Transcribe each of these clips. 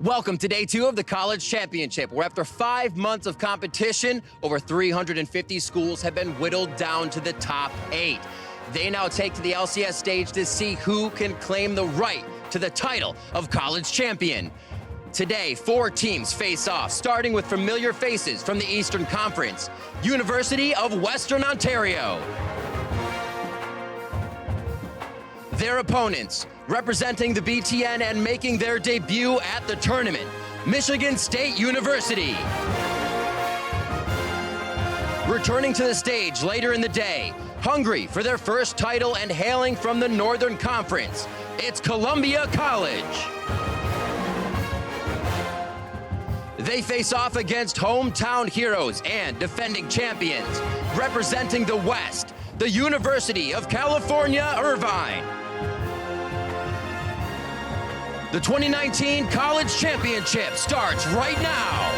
Welcome to day 2 of the College Championship, where after 5 months of competition, over 350 schools have been whittled down to the top 8. They now take to the LCS stage to see who can claim the right to the title of College Champion. Today, 4 teams face off, starting with familiar faces from the Eastern Conference, University of Western Ontario. Their opponents, representing the BTN and making their debut at the tournament, Michigan State University. Returning to the stage later in the day, hungry for their first title and hailing from the Northern Conference, it's Columbia College. They face off against hometown heroes and defending champions, representing the West, the University of California, Irvine. The 2019 College Championship starts right now.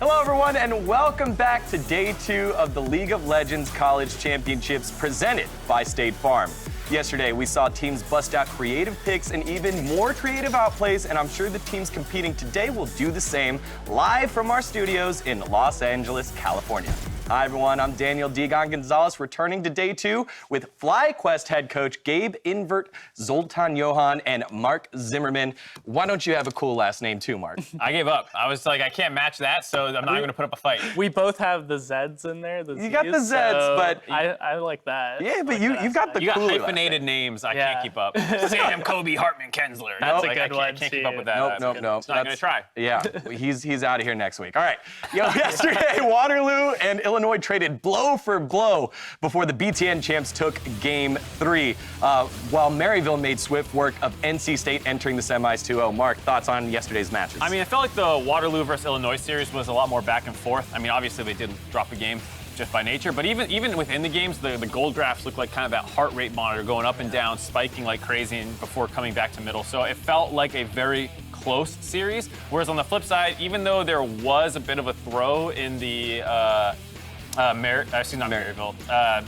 Hello everyone and welcome back to day 2 of the League of Legends College Championships presented by State Farm. Yesterday we saw teams bust out creative picks and even more creative outplays, and I'm sure the teams competing today will do the same live from our studios in Los Angeles, California. Hi everyone, I'm Daniel Digon Gonzalez, returning to day 2 with FlyQuest head coach Gabe Invert, Zoltan Johan, and Mark Zimmerman. Why don't you have a cool last name too, Mark? I gave up. I was like, I can't match that, so I'm not going to put up a fight. We both have the Zs in there. You got the Zs, but I like that. Yeah, but you've got the you cool got hyphenated names. I can't keep up. Sam, Kobe, Hartman, Kensler. That's a good one. I can't keep up with that. Nope. It's not going to try. Yeah, he's out of here next week. All right. Yesterday, Waterloo and Illinois traded blow for blow before the BTN champs took Game 3, while Maryville made swift work of NC State entering the semis 2-0. Mark, thoughts on yesterday's matches? I mean, I felt like the Waterloo versus Illinois series was a lot more back and forth. I mean, obviously they did drop a game just by nature, but even within the games, the goal graphs looked like kind of that heart rate monitor going up and down, spiking like crazy and before coming back to middle. So it felt like a very close series. Whereas on the flip side, even though there was a bit of a throw in the Maryville.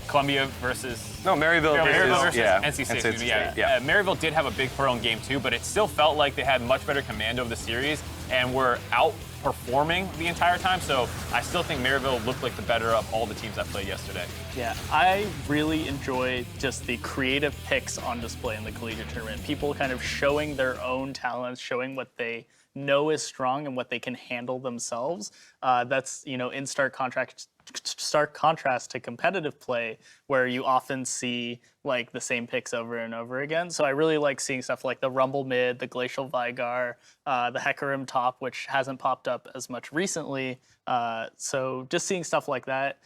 Columbia versus... No, Maryville versus NC State. Yeah. Maryville did have a big throw in game 2, but it still felt like they had much better command of the series and were outperforming the entire time. So I still think Maryville looked like the better of all the teams that played yesterday. Yeah, I really enjoy just the creative picks on display in the collegiate tournament. People kind of showing their own talents, showing what they know is strong and what they can handle themselves. That's, in stark contrast to competitive play, where you often see like the same picks over and over again. So I really like seeing stuff like the Rumble mid, the Glacial Vigar, the Hecarim top, which hasn't popped up as much recently. So just seeing stuff like that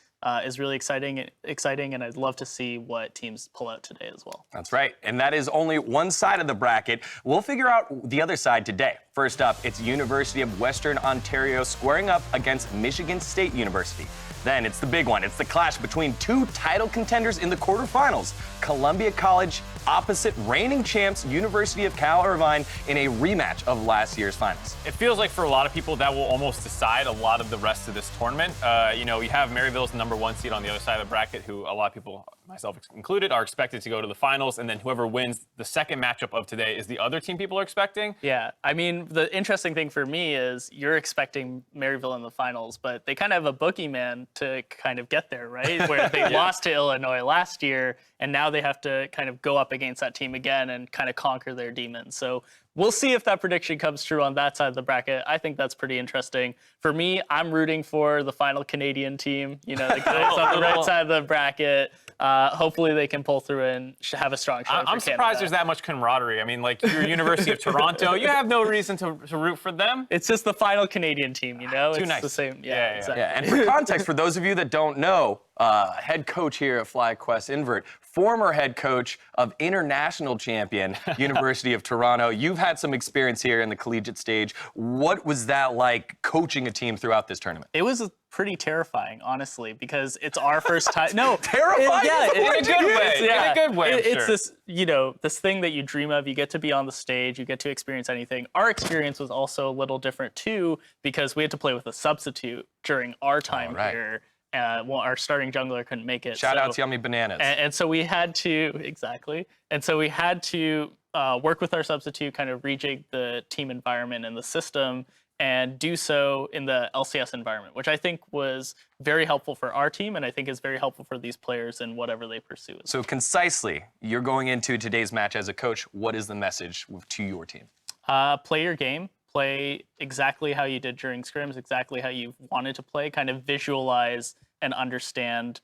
is really exciting, and I'd love to see what teams pull out today as well. That's right, and that is only one side of the bracket. We'll figure out the other side today. First up, it's University of Western Ontario squaring up against Michigan State University. Then it's the big one. It's the clash between 2 title contenders in the quarterfinals. Columbia College opposite reigning champs University of Cal Irvine in a rematch of last year's finals. It feels like for a lot of people that will almost decide a lot of the rest of this tournament. You have Maryville's #1 seed on the other side of the bracket, who a lot of people, myself included, are expected to go to the finals, and then whoever wins the second matchup of today is the other team people are expecting. Yeah, I mean, the interesting thing for me is you're expecting Maryville in the finals, but they kind of have a boogeyman to kind of get there, right? Where they lost to Illinois last year, and now they have to kind of go up against that team again and kind of conquer their demons. So we'll see if that prediction comes true on that side of the bracket. I think that's pretty interesting. For me, I'm rooting for the final Canadian team. You know, the guys on the right side of the bracket. Hopefully they can pull through and have a strong showing. I'm surprised there's that much camaraderie. I mean, like, you're University of Toronto. You have no reason to root for them. It's just the final Canadian team, you know? It's nice. the same. Yeah, exactly. Yeah, and for context, for those of you that don't know, head coach here at FlyQuest Invert, former head coach of international champion, University of Toronto. You've had some experience here in the collegiate stage. What was that like coaching a team throughout this tournament? It was pretty terrifying, honestly, because it's our first time. No, Terrifying? in a good way. In a good way, I'm It's sure. this, you know, this thing that you dream of. You get to be on the stage. You get to experience anything. Our experience was also a little different too, because we had to play with a substitute during our time here. Well, our starting jungler couldn't make it. Shout out to Yummy Bananas. And so we had to, exactly. And so we had to work with our substitute, kind of rejig the team environment and the system, and do so in the LCS environment, which I think was very helpful for our team, and I think is very helpful for these players in whatever they pursue. So concisely, you're going into today's match as a coach. What is the message to your team? Play your game. Play exactly how you did during scrims, exactly how you wanted to play, kind of visualize and understand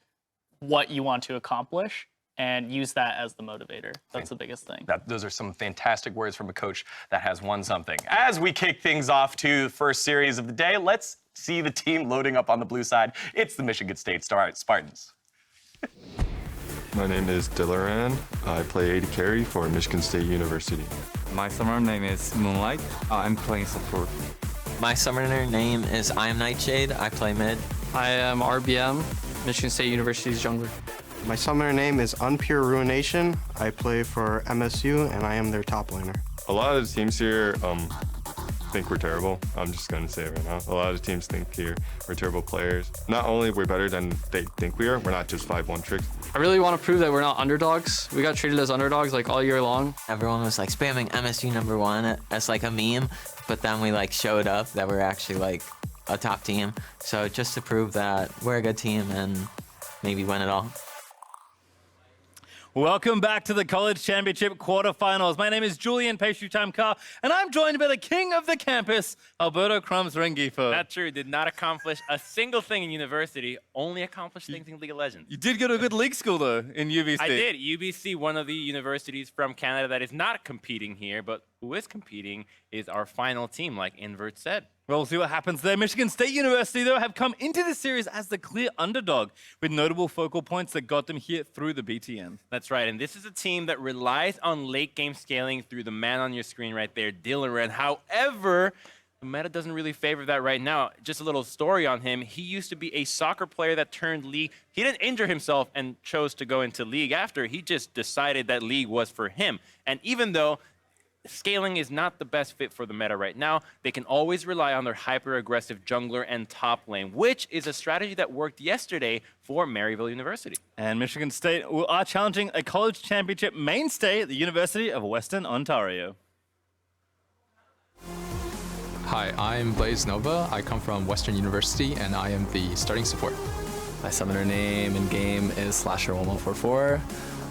what you want to accomplish and use that as the motivator. That's the biggest thing. Those are some fantastic words from a coach that has won something. As we kick things off to the first series of the day, let's see the team loading up on the blue side. It's the Michigan State Spartans. My name is Dillaran. I play AD carry for Michigan State University. My summoner name is Moonlight. I'm playing support. My summoner name is I Am Nightshade. I play mid. I am RBM, Michigan State University's jungler. My summoner name is Unpure Ruination. I play for MSU, and I am their top laner. A lot of the teams here think we're terrible. I'm just going to say it right now. A lot of teams think here we're terrible players. Not only we're better than they think we are, we're not just 5-1 tricks. I really want to prove that we're not underdogs. We got treated as underdogs like all year long. Everyone was like spamming MSU #1 as like a meme, but then we like showed up that we're actually like a top team. So just to prove that we're a good team and maybe win it all. Welcome back to the College Championship Quarterfinals. My name is Julian Pastry-Time-Car, and I'm joined by the king of the campus, Alberto Crumbs-Rengifo. Not true. Did not accomplish a single thing in university. Only accomplished things in League of Legends. You did go to a good league school, though, in UBC. I did. UBC, one of the universities from Canada that is not competing here, but who is competing is our final team, like Invert said. Well, we'll see what happens there. Michigan State University, though, have come into the series as the clear underdog, with notable focal points that got them here through the BTN. That's right, and this is a team that relies on late game scaling through the man on your screen right there, Dillaran. However, the meta doesn't really favor that right now. Just a little story on him. He used to be a soccer player that turned League. He didn't injure himself and chose to go into League after. He just decided that League was for him. And even though scaling is not the best fit for the meta right now, they can always rely on their hyper-aggressive jungler and top lane, which is a strategy that worked yesterday for Maryville University. And Michigan State are challenging a college championship mainstay at the University of Western Ontario. Hi, I'm Blaze Nova. I come from Western University, and I am the starting support. My summoner name in game is Slasher1144.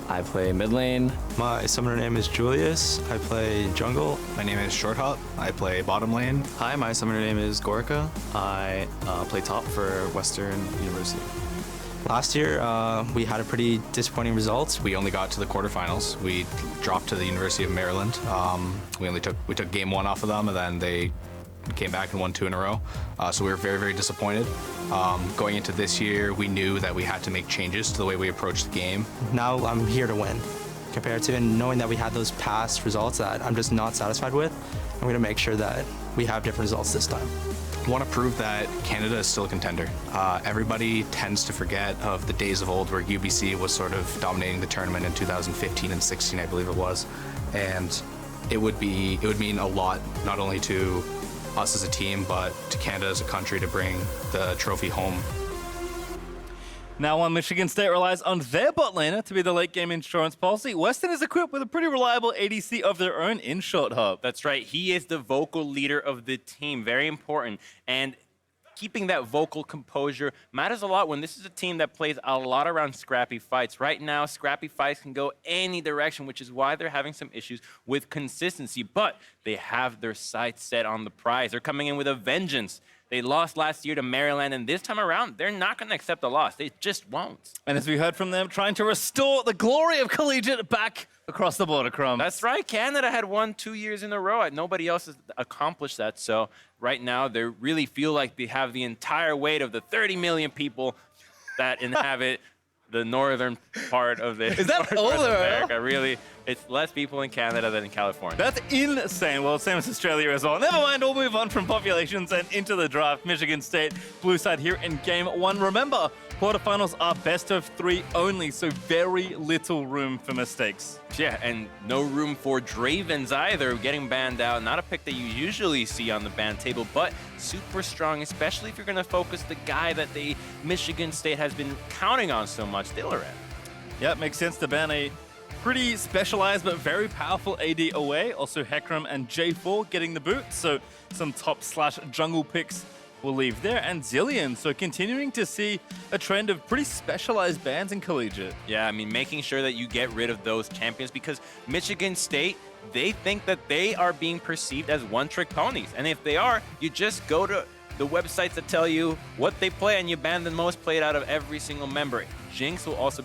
I play mid lane. My summoner name is Julius. I play jungle. My name is Shorthop. I play bottom lane. Hi, my summoner name is Gorka. I play top for Western University. Last year, we had a pretty disappointing results. We only got to the quarterfinals. We dropped to the University of Maryland. We took game 1 off of them, and then they came back and won 2 in a row. So we were very, very disappointed. Going into this year, we knew that we had to make changes to the way we approached the game. Now I'm here to win. Compared to knowing that we had those past results that I'm just not satisfied with, I'm going to make sure that we have different results this time. I want to prove that Canada is still a contender. Everybody tends to forget of the days of old where UBC was sort of dominating the tournament in 2015 and 16, I believe it was. And it would mean a lot, not only to us as a team, but to Canada as a country to bring the trophy home. Now, while Michigan State relies on their bot laner to be the late game insurance policy, Western is equipped with a pretty reliable ADC of their own in Short Hop. That's right. He is the vocal leader of the team. Very important. And keeping that vocal composure matters a lot when this is a team that plays a lot around scrappy fights. Right now, scrappy fights can go any direction, which is why they're having some issues with consistency. But they have their sights set on the prize. They're coming in with a vengeance. They lost last year to Maryland, and this time around, they're not going to accept a loss. They just won't. And as we heard from them, trying to restore the glory of collegiate back across the border, Crumb. That's right. Canada had won 2 years in a row. Nobody else has accomplished that. So right now, they really feel like they have the entire weight of the 30 million people that inhabit the northern part of Is that North older? America. Really, it's less people in Canada than in California. That's insane. Well, same as Australia as well. Never mind, we'll move on from populations and into the draft. Michigan State, blue side here in game one. Remember, quarterfinals are best of 3 only, so very little room for mistakes. Yeah, and no room for Dravens either, getting banned out. Not a pick that you usually see on the ban table, but super strong, especially if you're going to focus the guy that Michigan State has been counting on so much, Dilleran. Yeah, it makes sense to ban a pretty specialized but very powerful AD away. Also, Heckram and J4 getting the boot, so some top/jungle picks will leave there, and Zillion. So continuing to see a trend of pretty specialized bans in collegiate. Yeah, I mean, making sure that you get rid of those champions, because Michigan State, they think that they are being perceived as one-trick ponies. And if they are, you just go to the websites that tell you what they play and you ban the most played out of every single member. Jinx will also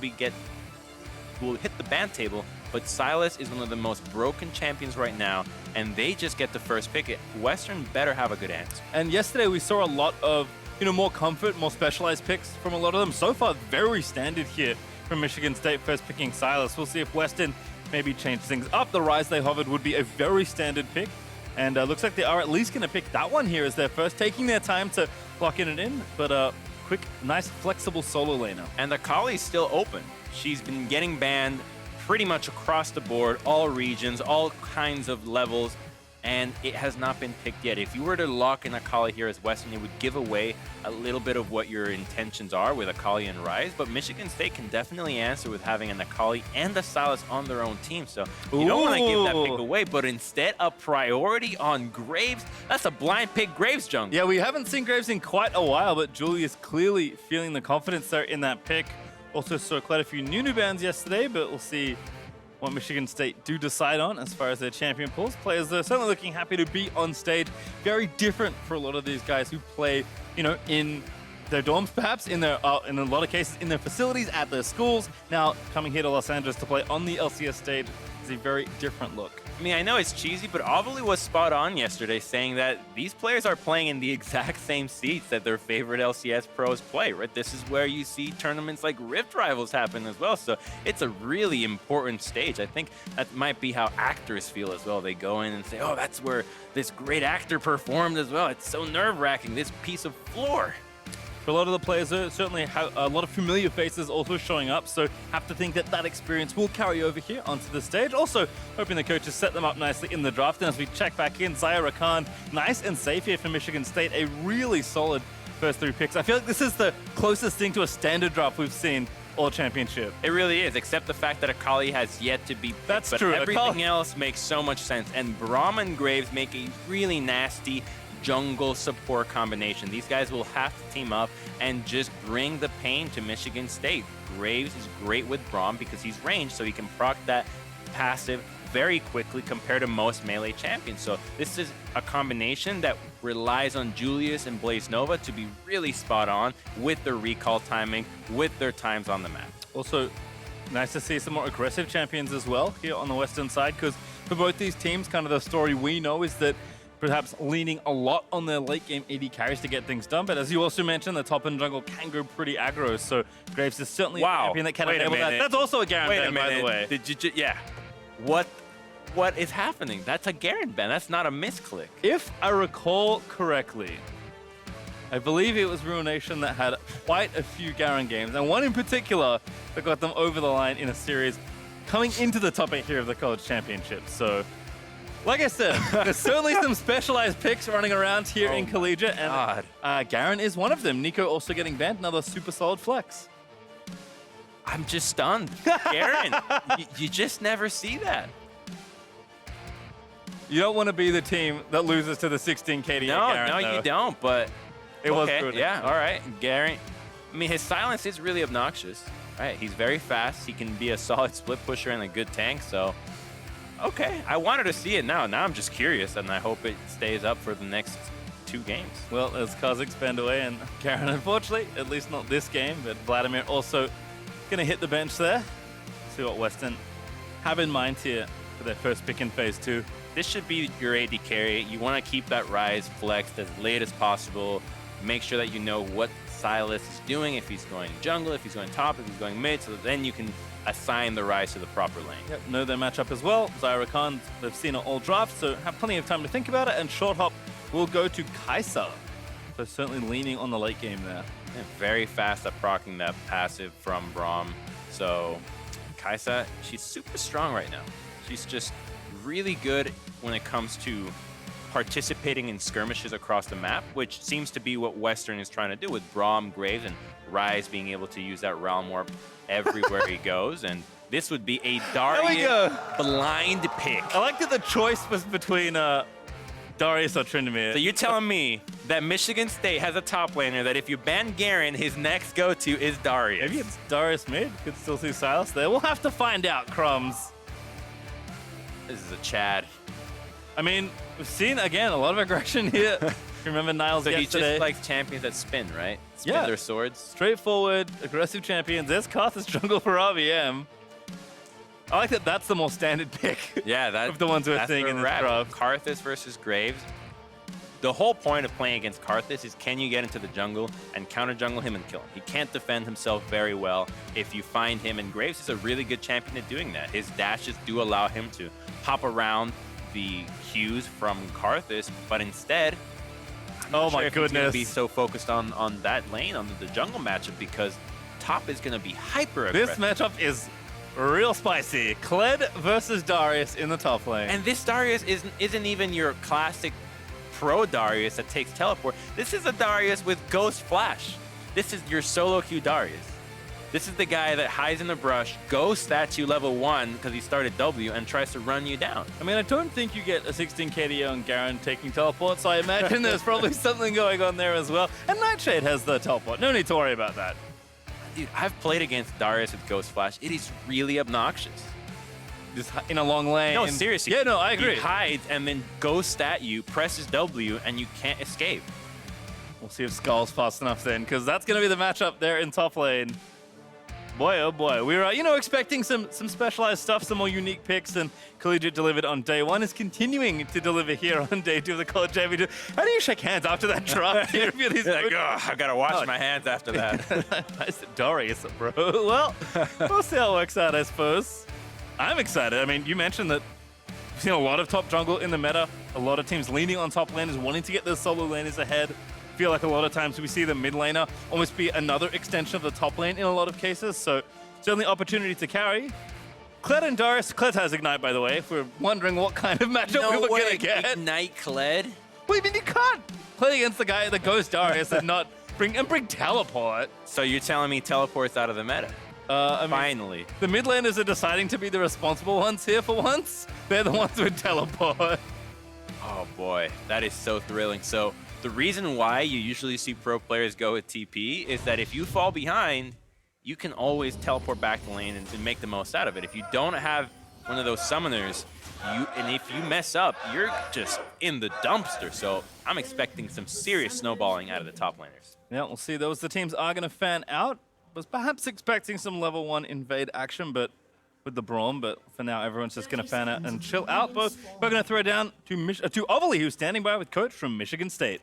will hit the ban table, but Silas is one of the most broken champions right now, and they just get the first pick. Western better have a good answer. And yesterday we saw a lot of, more comfort, more specialized picks from a lot of them. So far, very standard here from Michigan State, first picking Silas. We'll see if Western maybe change things up. The Rise They Hovered would be a very standard pick, and looks like they are at least going to pick that one here as their first, taking their time to lock it in, but quick, nice, flexible solo laner. And the Kali's still open. She's been getting banned pretty much across the board, all regions, all kinds of levels, and it has not been picked yet. If you were to lock in Akali here as Western, it would give away a little bit of what your intentions are with Akali and Rise, but Michigan State can definitely answer with having an Akali and a Silas on their own team, so you don't want to give that pick away, but instead a priority on Graves. That's a blind pick Graves jungle. Yeah, we haven't seen Graves in quite a while, but Julius clearly feeling the confidence there in that pick. Also saw quite a few new bans yesterday, but we'll see what Michigan State do decide on as far as their champion pools. Players are certainly looking happy to be on stage. Very different for a lot of these guys who play, in their dorms, perhaps, in a lot of cases, in their facilities, at their schools. Now, coming here to Los Angeles to play on the LCS stage is a very different look. I mean, I know it's cheesy, but Ovally was spot on yesterday saying that these players are playing in the exact same seats that their favorite LCS pros play, right? This is where you see tournaments like Rift Rivals happen as well. So it's a really important stage. I think that might be how actors feel as well. They go in and say, oh, that's where this great actor performed as well. It's so nerve-wracking, this piece of floor. For a lot of the players, certainly a lot of familiar faces also showing up, so have to think that experience will carry over here onto the stage. Also, hoping the coaches set them up nicely in the draft. And as we check back in, Zaira Khan, nice and safe here for Michigan State. A really solid first 3 picks. I feel like this is the closest thing to a standard draft we've seen all championship. It really is, except the fact that Akali has yet to be picked. That's but true. Everything else makes so much sense. And Braum and Graves make a really nasty jungle support combination. These guys will have to team up and just bring the pain to Michigan State. Graves is great with Braum because he's ranged, so he can proc that passive very quickly compared to most melee champions. So this is a combination that relies on Julius and Blaze Nova to be really spot on with their recall timing, with their times on the map. Also, nice to see some more aggressive champions as well here on the Western side, because for both these teams, kind of the story we know is that perhaps leaning a lot on their late game AD carries to get things done. But as you also mentioned, the top and jungle can go pretty aggro. So Graves is certainly a champion that can enable that. That's also a Garen ban, by the way. Did you yeah. What is happening? That's a Garen ban. That's not a misclick. If I recall correctly, I believe it was Ruination that had quite a few Garen games, and one in particular that got them over the line in a series coming into the top 8 here of the college championship. So, like I said, there's certainly some specialized picks running around here in collegiate, and Garen is one of them. Nico also getting banned, another super solid flex. I'm just stunned. Garen, you just never see that. You don't want to be the team that loses to the 16 KD. No, you don't, but It was Okay, brutal. yeah, all right. Gary, I mean, his silence is really obnoxious, right? He's very fast. He can be a solid split pusher and a good tank, so okay. I wanted to see it now. Now I'm just curious, and I hope it stays up for the next 2 games. Well, as Kaz expand away, and Karen, unfortunately, at least not this game, but Vladimir also going to hit the bench there. See what Western have in mind here for their first pick in phase 2. This should be your AD carry. You want to keep that Rise flexed as late as possible. Make sure that you know what Silas is doing, if he's going jungle, if he's going top, if he's going mid, so that then you can assign the Rise to the proper lane. Yep, know their matchup as well. Zyra Khan, they've seen it all draft, so have plenty of time to think about it, and Short Hop will go to Kai'Sa. So certainly leaning on the late game there. Yeah, very fast at proccing that passive from Braum. So Kai'Sa, she's super strong right now. She's just really good when it comes to participating in skirmishes across the map, which seems to be what Western is trying to do with Braum, Graves, and Rise being able to use that Realm Warp everywhere he goes. And this would be a Darius blind pick. I like that the choice was between Darius or Tryndamere. So you're telling me that Michigan State has a top laner that if you ban Garen, his next go-to is Darius. Maybe it's Darius mid. Could still see Silas there. We'll have to find out, Crumbs. This is a Chad. I mean, we've seen, again, a lot of aggression here. Remember Niles So he yesterday? just likes champions that spin, right? Spin their swords. Straightforward, aggressive champions. There's Karthus jungle for RVM. I like that that's the more standard pick. Yeah, of the ones we're that's seeing the in this wrap. draft. Karthus versus Graves. The whole point of playing against Karthus is can you get into the jungle and counter jungle him and kill him. He can't defend himself very well if you find him, and Graves is a really good champion at doing that. His dashes do allow him to hop around the Qs from Karthus, but instead, I'm not sure if he's gonna be so focused on that lane, on the jungle matchup, because top is gonna be hyper aggressive. This matchup is real spicy. Kled versus Darius in the top lane. And this Darius isn't even your classic pro Darius that takes teleport. This is a Darius with Ghost Flash. This is your solo queue Darius. This is the guy that hides in the brush, ghosts at you level 1 because he started W and tries to run you down. I mean, I don't think you get a 16 KDO on Garen taking teleport, so I imagine there's probably something going on there as well. And Nightshade has the teleport. No need to worry about that. Dude, I've played against Darius with Ghost Flash. It is really obnoxious. Just in a long lane. No, seriously. Yeah, no, I agree. He hides and then ghosts at you, presses W, and you can't escape. We'll see if Skull's fast enough then, because that's going to be the matchup there in top lane. Boy, oh boy. We were, expecting some specialized stuff, some more unique picks, and Collegiate delivered on day 1 is continuing to deliver here on day 2 of the College Championship. How do you shake hands after that drop? You're like, oh, I got to wash my hands after that. Nice Darius, bro. Well, we'll see how it works out, I suppose. I'm excited. I mean, you mentioned that we've seen a lot of top jungle in the meta. A lot of teams leaning on top laners, wanting to get their solo laners ahead. Feel like a lot of times we see the mid laner almost be another extension of the top lane in a lot of cases. So certainly opportunity to carry. Kled and Darius. Kled has Ignite, by the way, if we're wondering what kind of matchup we were going to get. Ignite Kled? What do you mean you can't play against the guy that goes Darius and not bring teleport? So you're telling me teleport's out of the meta? Finally. The mid laners are deciding to be the responsible ones here for once. They're the ones with teleport. Oh boy, that is so thrilling. So the reason why you usually see pro players go with TP is that if you fall behind, you can always teleport back to lane and make the most out of it. If you don't have one of those summoners, and if you mess up, you're just in the dumpster. So I'm expecting some serious snowballing out of the top laners. Yeah, we'll see. Those the teams are going to fan out. Was perhaps expecting some level 1 invade action, but with the Braum, but for now everyone's just going to fan out and chill out. Both we're going to throw it down to Overly, who's standing by with coach from Michigan State.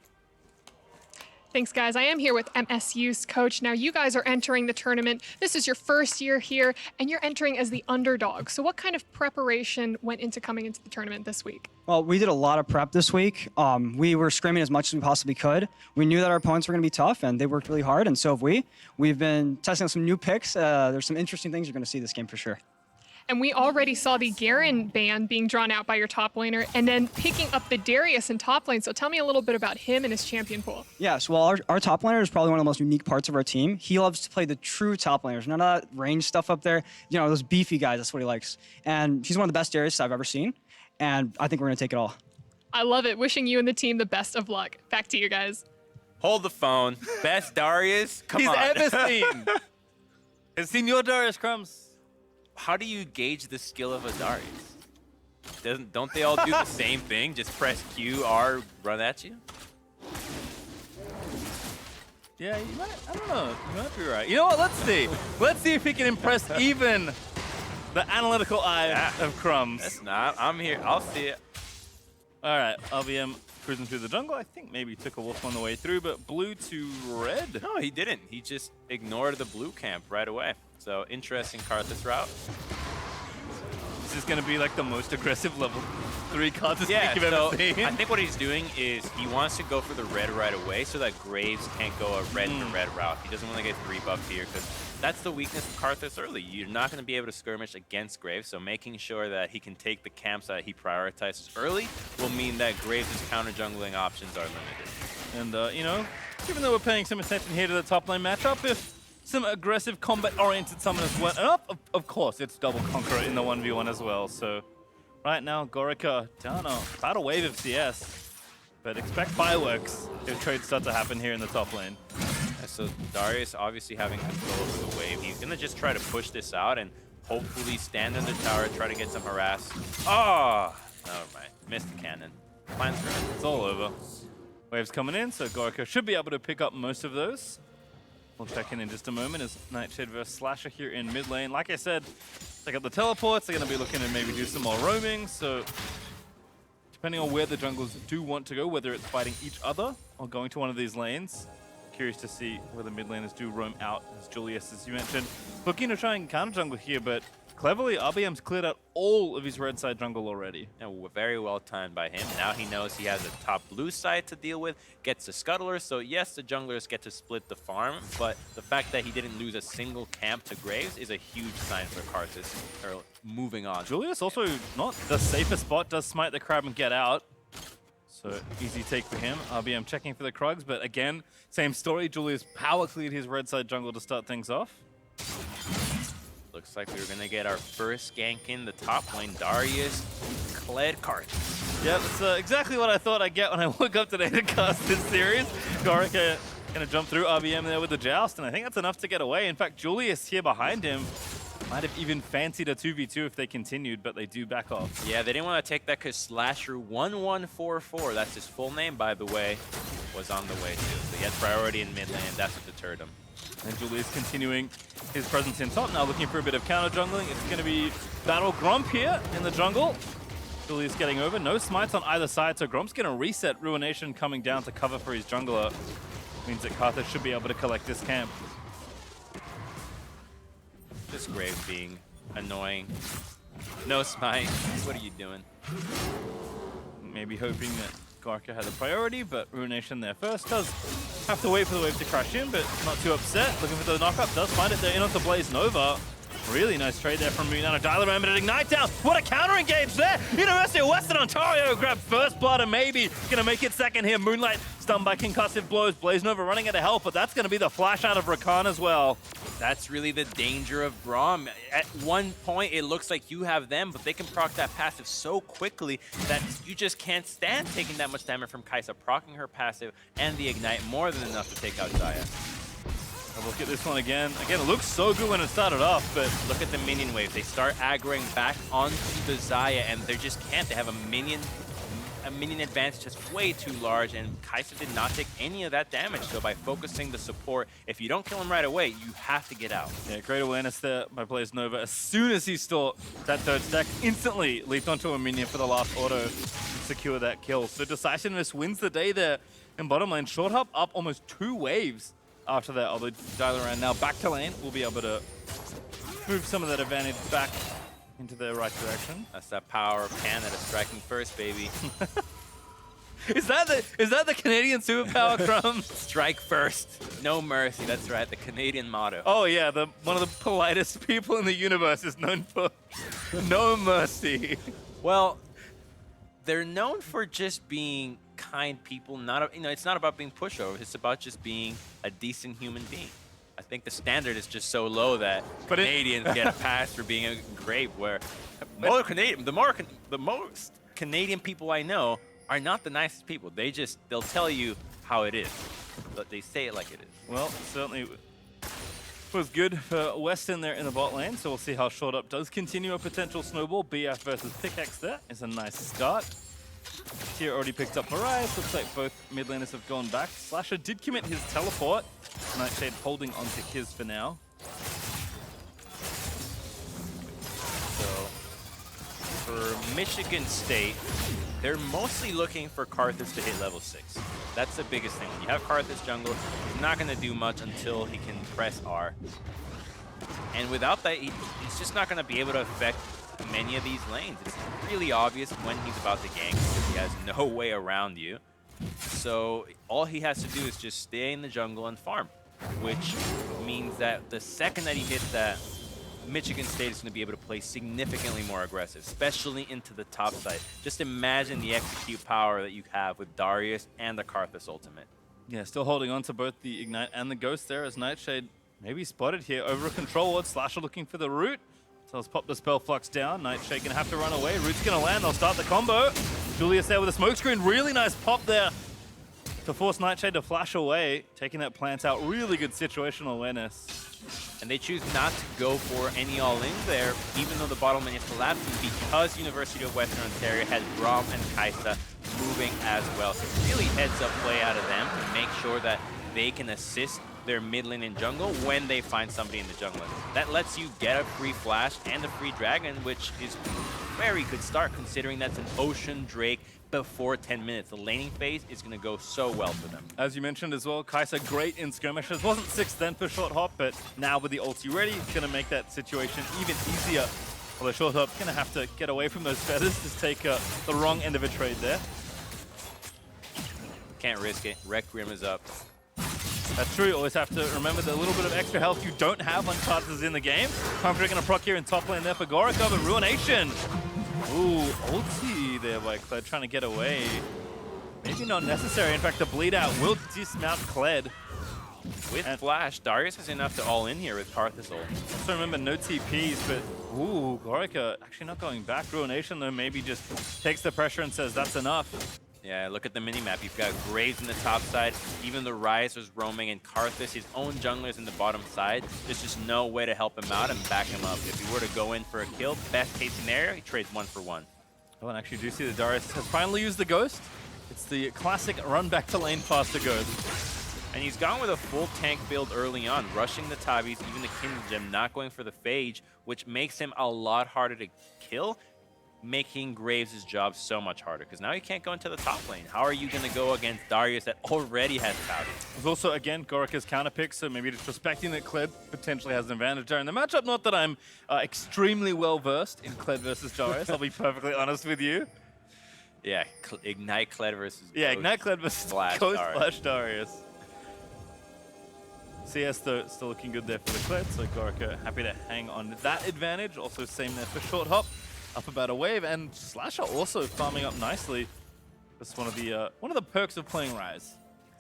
Thanks, guys. I am here with MSU's coach. Now, you guys are entering the tournament. This is your first year here, and you're entering as the underdog. So what kind of preparation went into coming into the tournament this week? Well, we did a lot of prep this week. We were scrimming as much as we possibly could. We knew that our opponents were going to be tough, and they worked really hard, and so have we. We've been testing out some new picks. There's some interesting things you're going to see this game for sure. And we already saw the Garen ban being drawn out by your top laner, and then picking up the Darius in top lane. So tell me a little bit about him and his champion pool. Yes, well, our top laner is probably one of the most unique parts of our team. He loves to play the true top laners, none of that range stuff up there. Those beefy guys, that's what he likes. And he's one of the best Darius I've ever seen, and I think we're going to take it all. I love it. Wishing you and the team the best of luck. Back to you guys. Hold the phone. Best Darius? Come He's on. ever seen. Has seen your Darius, Crumbs. How do you gauge the skill of a Darius? Don't they all do the same thing? Just press Q, R, run at you? Yeah, you might, I don't know. You might be right. You know what? Let's see. Let's see if he can impress even the analytical eye of Crumbs. That's not. I'm here. I'll see it. All right, LBM cruising through the jungle. I think maybe took a wolf on the way through, but blue to red. No, he didn't. He just ignored the blue camp right away. So interesting Karthus route. This is going to be like the most aggressive level 3 Karthus Yeah, pick you've so ever seen. I think what he's doing is he wants to go for the red right away so that Graves can't go a red to red route. He doesn't want to get 3 buffed here because that's the weakness of Karthus early. You're not going to be able to skirmish against Graves, so making sure that he can take the camps that he prioritizes early will mean that Graves' counter-jungling options are limited. And, you know, even though we're paying some attention here to the top lane matchup, if some aggressive combat-oriented summoners went up, of course, it's double Conqueror in the 1v1 as well. So right now, Gorica down about a wave of CS, but expect fireworks if trades start to happen here in the top lane. So Darius obviously having control over the wave. He's going to just try to push this out and hopefully stand in the tower, try to get some harass. Oh, never mind. Missed the cannon. Plans for it. It's all over. Waves coming in, so Gorica should be able to pick up most of those. We'll check in just a moment as Nightshade versus Slasher here in mid lane. Like I said, they got the teleports. They're going to be looking to maybe do some more roaming. So depending on where the junglers do want to go, whether it's fighting each other or going to one of these lanes, curious to see where the mid laners do roam out, as Julius, as you mentioned, looking to try and counter jungle here, but cleverly, RBM's cleared out all of his red side jungle already. And very well timed by him. Now he knows he has a top blue side to deal with, gets the scuttler, so yes, the junglers get to split the farm, but the fact that he didn't lose a single camp to Graves is a huge sign for Karthus, or moving on. Julius also not the safest spot, does smite the crab and get out. So easy take for him. RBM checking for the Krugs, but again, same story. Julius power cleared his red side jungle to start things off. Looks like we're gonna get our first gank in the top lane. Darius Kled Karthus. Yeah, that's exactly what I thought I'd get when I woke up today to cast this series. Gorica gonna jump through RBM there with the joust, and I think that's enough to get away. In fact, Julius here behind him might have even fancied a 2v2 if they continued, but they do back off. Yeah, they didn't want to take that because Slasher 1144, that's his full name by the way, was on the way too. So he had priority in mid lane, that's what deterred him. And Julius continuing his presence in top now, looking for a bit of counter jungling. It's going to be Battle Gromp here in the jungle. Julius getting over, no smites on either side, so Gromp's going to reset. Ruination coming down to cover for his jungler. Means that Karthus should be able to collect this camp. This Graves being annoying. No smite, what are you doing? Maybe hoping that Gorica had a priority, but Ruination there first. Does have to wait for the wave to crash in, but not too upset. Looking for the knockup, does find it there in onto Blaze Nova. Really nice trade there from Moon. Dial-A-Ram, but an Ignite down. What a counter engage there! University of Western Ontario grab first blood and maybe gonna make it second here. Moonlight stunned by concussive blows. Blaze Nova running out of health, but that's gonna be the flash out of Rakan as well. That's really the danger of Braum. At one point, it looks like you have them, but they can proc that passive so quickly that you just can't stand taking that much damage from Kai'Sa. Proccing her passive and the Ignite, more than enough to take out Xayah. I'll look at this one again. Again, it looks so good when it started off, but look at the minion wave. They start aggroing back onto the Xayah, and they just can't. They have a minion advantage just way too large, and Kai'Sa did not take any of that damage. So by focusing the support, if you don't kill him right away, you have to get out. Yeah, great awareness there by Blaze Nova. As soon as he saw that third stack, instantly leaped onto a minion for the last auto to secure that kill. So Decisiveness wins the day there in bottom lane. Short Hop up almost 2 waves after that, although Dial-A-Ram now back to lane will be able to move some of that advantage back into the right direction. That's that power of Canada striking first, baby. Is that the Canadian superpower, Crumbs? Strike first, no mercy. That's right, the Canadian motto. Oh yeah, one of the politest people in the universe is known for no mercy. Well, they're known for just being kind people. It's not about being pushovers. It's about just being a decent human being. I think the standard is just so low that Canadians get a pass for being a grape. Where the most Canadian people I know are not the nicest people. They'll tell you how it is. but they say it like it is. Well, certainly was good for Western there in the bot lane, so we'll see how Short Up does continue a potential snowball. BF versus Pickaxe there is a nice start. Tier already picked up Mariah. Looks like both mid laners have gone back. Slasher did commit his teleport. Nightshade holding onto his for now. So for Michigan State, they're mostly looking for Karthus to hit level 6. That's the biggest thing. When you have Karthus jungle, he's not going to do much until he can press R. And without that, he's just not going to be able to affect many of these lanes. It's really obvious when he's about to gank because he has no way around you. So all he has to do is just stay in the jungle and farm, which means that the second that he hits that, Michigan State is going to be able to play significantly more aggressive, especially into the top side. Just imagine the execute power that you have with Darius and the Karthus ultimate. Yeah, still holding on to both the Ignite and the Ghost there as Nightshade maybe spotted here over a control ward. Slasher looking for the root. So let's pop the Spell Flux down. Nightshade going to have to run away. Root's going to land. They'll start the combo. Julius there with a smoke screen. Really nice pop there to force Nightshade to flash away. Taking that plant out. Really good situational awareness. And they choose not to go for any all-in there, even though the bottom lane is collapsing, because University of Western Ontario has Braum and Kaisa moving as well. So really heads-up play out of them to make sure that they can assist their mid lane and jungle when they find somebody in the jungle. That lets you get a free flash and a free dragon, which is a very good start considering that's an Ocean Drake before 10 minutes. The laning phase is going to go so well for them. As you mentioned as well, Kaisa great in skirmishes. Wasn't 6th then for Short Hop, but now with the ulti ready, it's going to make that situation even easier. Although Short Hop's going to have to get away from those feathers, just take the wrong end of a trade there. Can't risk it. Requiem is up. That's true. You always have to remember the little bit of extra health you don't have when Karthus is in the game. Comfort going to proc here in top lane there for Gorica, but Ruination. Ooh, ulti there by Kled trying to get away. Maybe not necessary. In fact, the bleed out will dismount Kled. With Flash, Darius is enough to all in here with Karthus ult. Also remember, no TPs, but ooh, Gorica actually not going back. Ruination, though, maybe just takes the pressure and says that's enough. Yeah, look at the minimap. You've got Graves in the top side. Even the Ryze was roaming, and Karthus, his own junglers in the bottom side. There's just no way to help him out and back him up. If he were to go in for a kill, best case scenario, he trades 1 for 1. Oh, and actually, do see that Darius has finally used the Ghost. It's the classic run back to lane faster Ghost. And he's gone with a full tank build early on, rushing the Tabis, even the Kindle Gem, not going for the Phage, which makes him a lot harder to kill, making Graves' job so much harder, because now he can't go into the top lane. How are you going to go against Darius that already has Tabis? There's also, again, Gorica's counter pick, so maybe just respecting that Kled potentially has an advantage there in the matchup. Not that I'm extremely well-versed in Kled versus Darius, I'll be perfectly honest with you. Yeah, Ignite Kled versus Yeah, Ignite Kled versus Ghost Flash Darius. CS, though, still looking good there for the Kled, so Gorica happy to hang on that advantage. Also, same there for Short Hop. Up about a wave, and Slasher also farming up nicely. That's one of the perks of playing Ryze.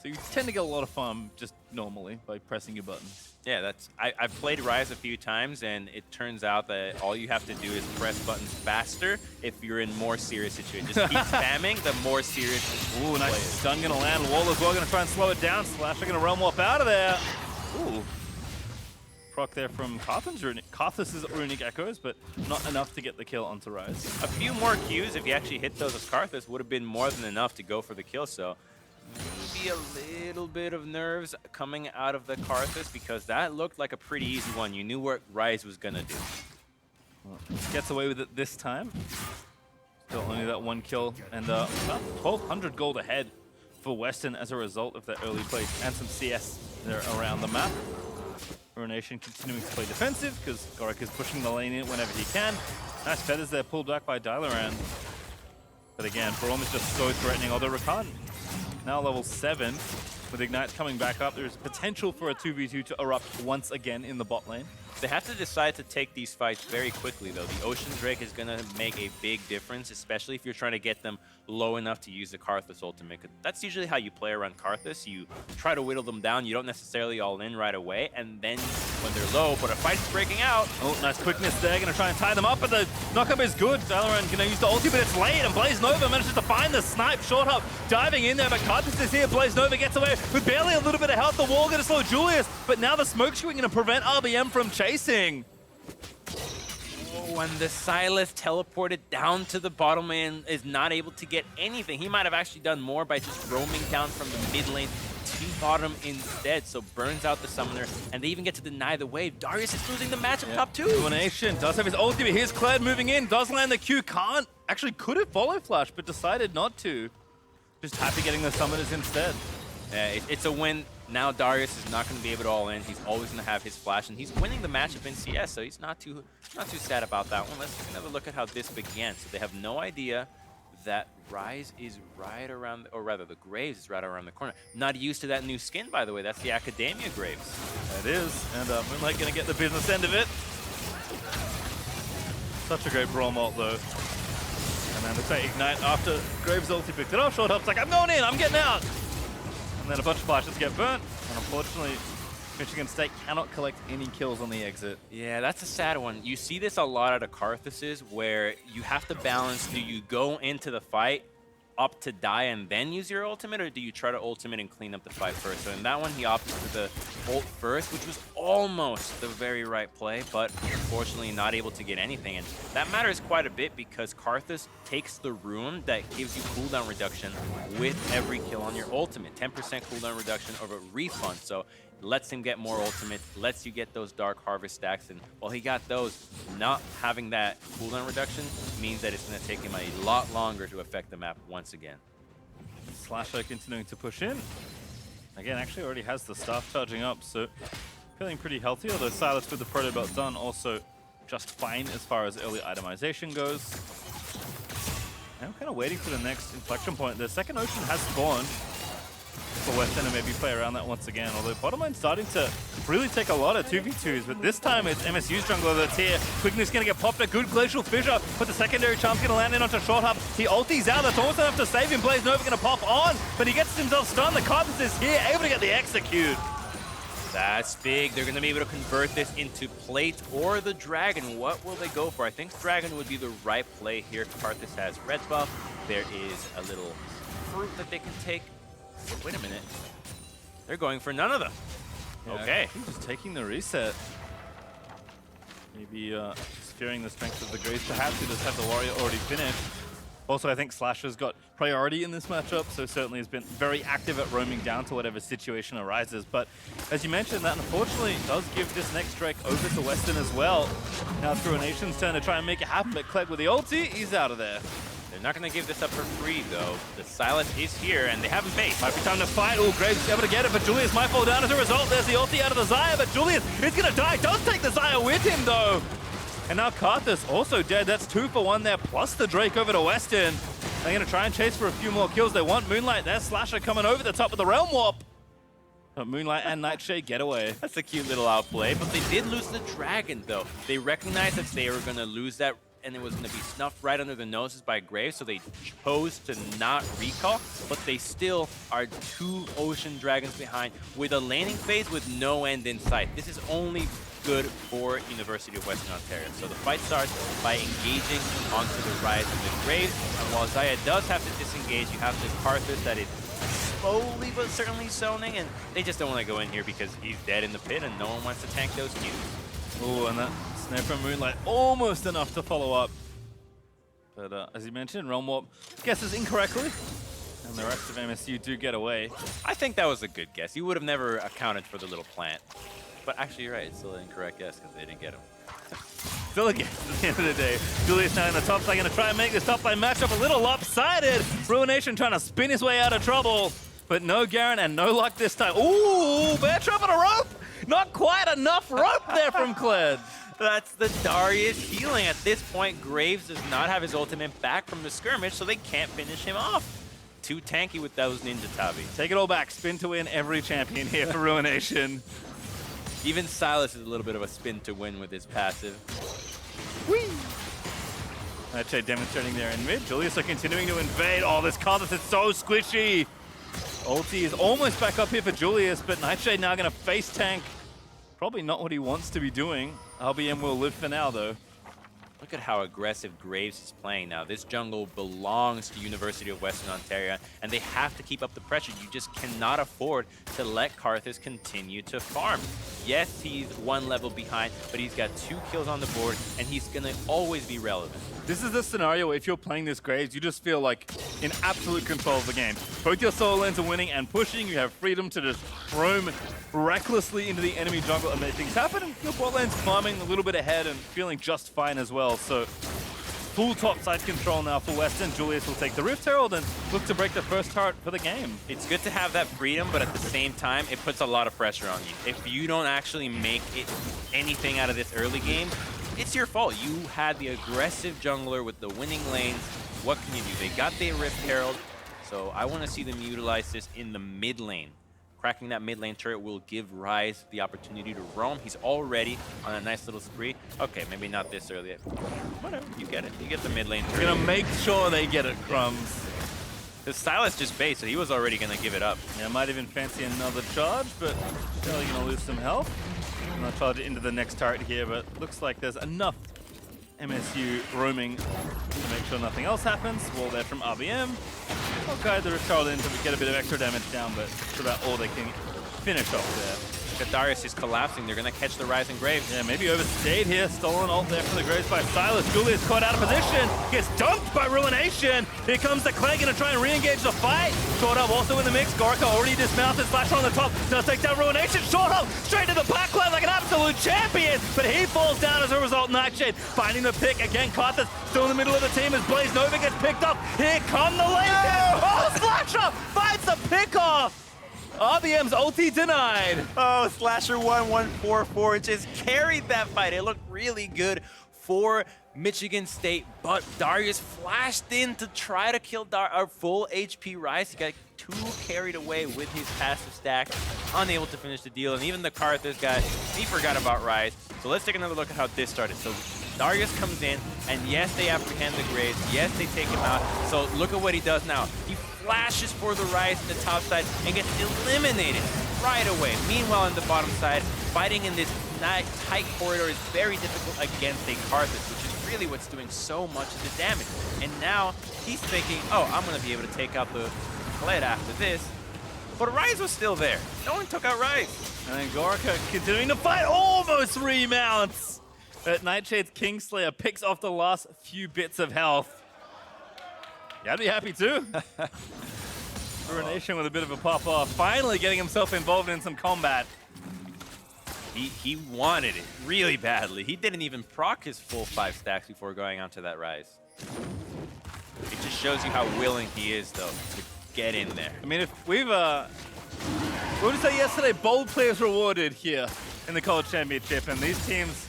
So you tend to get a lot of farm just normally by pressing your buttons. Yeah, I've played Ryze a few times, and it turns out that all you have to do is press buttons faster if you're in more serious situations. Just keep spamming, the more serious. Ooh, nice stun gonna land. Wall as well, gonna try and slow it down. Slasher gonna realm warp out of there. Ooh. Proc there from Karthus' Runic Echoes, but not enough to get the kill onto Ryze. A few more Qs, if you actually hit those as Karthus, would have been more than enough to go for the kill, so maybe a little bit of nerves coming out of the Karthus, because that looked like a pretty easy one. You knew what Ryze was going to do. Well, gets away with it this time. Still only that 1 kill, and about 1,200 gold ahead for Western as a result of that early play, and some CS there around the map. Ruination continuing to play defensive because Gorica is pushing the lane in whenever he can. Nice feathers there pulled back by Dylaran. But again, Braum is just so threatening. Although Rakan now level 7 with Ignite coming back up. There's potential for a 2v2 to erupt once again in the bot lane. They have to decide to take these fights very quickly, though. The Ocean Drake is going to make a big difference, especially if you're trying to get them low enough to use the Karthus ultimate. That's usually how you play around Karthus. You try to whittle them down. You don't necessarily all in right away, and then when they're low, but a fight's breaking out. Oh, nice quickness there. Going to try and tie them up, but the knockup is good. Dalaran going to use the ulti, but it's late, and Blaze Nova manages to find the snipe. Short Hop diving in there, but Karthus is here. Blaze Nova gets away with barely a little bit of health. The wall going to slow Julius, but now the smoke screen going to prevent RBM from chasing. Oh, and the Silas teleported down to the bottom lane is not able to get anything. He might have actually done more by just roaming down from the mid lane to bottom instead, so burns out the summoner, and they even get to deny the wave. Darius is losing the matchup top 2. Ruination does have his ulti, here's Kled moving in, does land the Q, could have follow flash, but decided not to. Just happy getting the summoners instead. Yeah, it's a win. Now Darius is not going to be able to all in. He's always going to have his flash, and he's winning the matchup in CS, so he's not too sad about that one. Let's take another look at how this began. So they have no idea that Rise is right around, or rather the Graves is right around the corner. Not used to that new skin, by the way. That's the Academia Graves. That is, and Moonlight going to get the business end of it. Such a great brawl mult, though. And then the Fate Ignite after Graves' ulti picked it off. Short Hop's like, I'm going in, I'm getting out. And then a bunch of flashes get burnt, and unfortunately, Michigan State cannot collect any kills on the exit. Yeah, that's a sad one. You see this a lot out of Karthus's, where you have to balance, do you go into the fight up to die and then use your ultimate, or do you try to ultimate and clean up the fight first? So in that one, he opted for the ult first, which was almost the very right play, but unfortunately not able to get anything. And that matters quite a bit because Karthus takes the rune that gives you cooldown reduction with every kill on your ultimate. 10% cooldown reduction over refund. So lets him get more ultimate, lets you get those Dark Harvest stacks, and while he got those, not having that cooldown reduction means that it's going to take him a lot longer to affect the map once again. Slasher continuing to push in. Again, actually already has the staff charging up, so feeling pretty healthy, although Silas with the proto belt done also just fine as far as early itemization goes. Now I'm kind of waiting for the next inflection point. The second Ocean has spawned for Western and maybe play around that once again, although bottom line's starting to really take a lot of 2v2s, but this time it's MSU's jungler that's here. Quickness going to get popped, a good Glacial Fissure, but the secondary charm's going to land in onto Short Hop. He ultis out, that's almost enough to save him. Blaze Nova going to pop on, but he gets himself stunned. The Karthus is here, able to get the execute. That's big. They're going to be able to convert this into Plate or the Dragon. What will they go for? I think Dragon would be the right play here. Karthus has red buff. There is a little fruit that they can take. Wait a minute. They're going for none of them. Yeah, okay. He's just taking the reset. Maybe just fearing the strength of the Graves. Perhaps he just have the Warrior already finished. Also, I think Slasher's got priority in this matchup, so certainly has been very active at roaming down to whatever situation arises. But as you mentioned, that unfortunately does give this next Drake over to Western as well. Now through a Nation's turn to try and make it happen, but Clegg with the ulti, he's out of there. They're not going to give this up for free, though. The Silas is here, and they haven't base. Might be time to fight. Oh, Graves is able to get it, but Julius might fall down as a result. There's the ulti out of the Xayah, but Julius is going to die. Does take the Xayah with him, though. And now Karthus also dead. That's 2 for 1 there, plus the Drake over to Western. They're going to try and chase for a few more kills. They want Moonlight. There's Slasher coming over the top of the Realm Warp. But Moonlight and Nightshade get away. That's a cute little outplay, but they did lose the Dragon, though. They recognized that they were going to lose that, and it was going to be snuffed right under the noses by Graves, so they chose to not recall, but they still are 2 Ocean Dragons behind with a laning phase with no end in sight. This is only good for University of Western Ontario. So the fight starts by engaging onto the Rise of the Graves, and while Xayah does have to disengage, you have this Karthus that is slowly but certainly zoning, and they just don't want to go in here because he's dead in the pit and no one wants to tank those Qs. Oh, and that snare from Moonlight almost enough to follow up. But as you mentioned, Realm Warp guesses incorrectly, and the rest of MSU do get away. I think that was a good guess. You would have never accounted for the little plant. But actually, you're right, it's still an incorrect guess because they didn't get him. Still a guess at the end of the day. Julius now in the top side, going to try and make this top lane matchup a little lopsided. Ruination trying to spin his way out of trouble, but no Garen and no luck this time. Ooh, Bear Trap on a rope! Not quite enough rope there from Kled. That's the Darius healing. At this point, Graves does not have his ultimate back from the skirmish, so they can't finish him off. Too tanky with those Ninja Tabi. Take it all back. Spin to win every champion here for Ruination. Even Silas is a little bit of a spin to win with his passive. Nightshade demonstrating there in mid. Julius are continuing to invade. Oh, this Carthus is so squishy. Ulti is almost back up here for Julius, but Nightshade now going to face tank. Probably not what he wants to be doing. RBM will live for now, though. Look at how aggressive Graves is playing now. This jungle belongs to University of Western Ontario, and they have to keep up the pressure. You just cannot afford to let Carthus continue to farm. Yes, he's one level behind, but he's got 2 kills on the board, and he's going to always be relevant. This is the scenario where if you're playing this Graves, you just feel like in absolute control of the game. Both your solo lanes are winning and pushing. You have freedom to just roam recklessly into the enemy jungle and let things happen. And your bot lane's farming a little bit ahead and feeling just fine as well. So full topside control now for Western. Julius will take the Rift Herald and look to break the first turret for the game. It's good to have that freedom, but at the same time, it puts a lot of pressure on you. If you don't actually make anything out of this early game, it's your fault. You had the aggressive jungler with the winning lanes. What can you do? They got their Rift Herald, so I want to see them utilize this in the mid lane. Cracking that mid lane turret will give Rise the opportunity to roam. He's already on a nice little spree. Okay, maybe not this early. Whatever, you get it. You get the mid lane turret. Gonna make sure they get it, Crumbs. The Silas just bait, so he was already gonna give it up. Yeah, might even fancy another charge, but still gonna lose some health. I'm gonna charge it into the next turret here, but looks like there's enough MSU roaming to make sure nothing else happens. Wall there from RBM. I'll guide the Rift Herald in to get a bit of extra damage down, but it's about all they can finish off there. Darius is collapsing. They're going to catch the Rising Graves. Yeah, maybe overstayed here. Stolen ult there from the Graves by Silas. Julius caught out of position. Gets dumped by Ruination. Here comes the Clay, going to try and re-engage the fight. Short up also in the mix. Gorka already dismounted. Slasher on the top. Does take down Ruination. Short up straight to the backline like an absolute champion. But he falls down as a result. Nightshade finding the pick. Again, Carthus still in the middle of the team as Blaze Nova gets picked up. Here come the lane. Oh, Slasher finds the pick off. RBM's ulti denied. Oh, Slasher 1144 just carried that fight. It looked really good for Michigan State, but Darius flashed in to try to kill our full HP Rise. He got 2 carried away with his passive stack, unable to finish the deal. And even the Carthus guy, he forgot about Rise. So let's take another look at how this started. So Darius comes in, and yes, they apprehend the Graves. Yes, they take him out. So look at what he does now. He flashes for the Rise in the top side and gets eliminated right away. Meanwhile, on the bottom side, fighting in this tight corridor is very difficult against a Carthus, which is really what's doing so much of the damage. And now he's thinking, oh, I'm going to be able to take out the Kled after this. But Rise was still there. No one took out Rise. And then Gorka continuing to fight, almost remounts. But Nightshade's Kingslayer picks off the last few bits of health. Yeah, I'd be happy too. Ruination with a bit of a pop-off. Finally getting himself involved in some combat. He wanted it really badly. He didn't even proc his full 5 stacks before going onto that Rise. It just shows you how willing he is, though, to get in there. I mean, if we've, what did we say yesterday? Bold players rewarded here in the College Championship, and these teams...